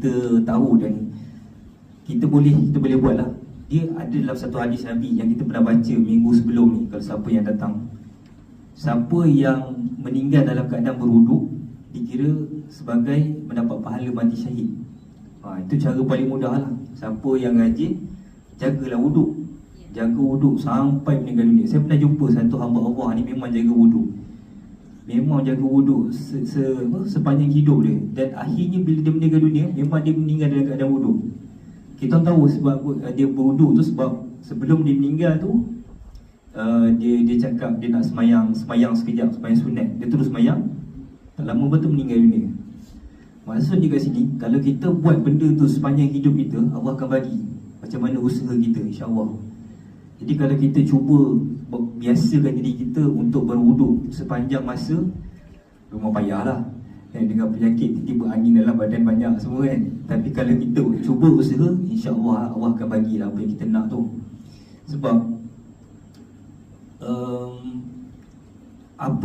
kita tahu dan kita boleh buat lah. Dia ada dalam satu hadis Nabi yang kita pernah baca minggu sebelum ni. Kalau siapa yang datang, siapa yang meninggal dalam keadaan berwuduk dikira sebagai mendapat pahala mati syahid. Itu cara paling mudah lah. Siapa yang rajin, jagalah wuduk. Jaga wuduk sampai meninggal dunia. Saya pernah jumpa satu hamba Allah ni memang jaga wuduk. Memang jaga wuduk sepanjang hidup dia. Dan akhirnya bila dia meninggal dunia, memang dia meninggal dalam keadaan wuduk. Kita tahu sebab dia berwuduk tu sebab sebelum dia meninggal tu dia cakap dia nak semayang sekejap, semayang sunat. Dia terus semayang, tak lama betul meninggal dunia. Maksudnya kat sini, kalau kita buat benda tu sepanjang hidup kita, Allah akan bagi macam mana usaha kita, insya-Allah. Jadi kalau kita cuba biasakan diri kita untuk berwuduk sepanjang masa, memang payahlah. Dengan penyakit tiba-tiba angin dalam badan banyak semua kan. Tapi kalau kita cuba usaha, insya-Allah Allah akan bagilah apa yang kita nak tu. Sebab apa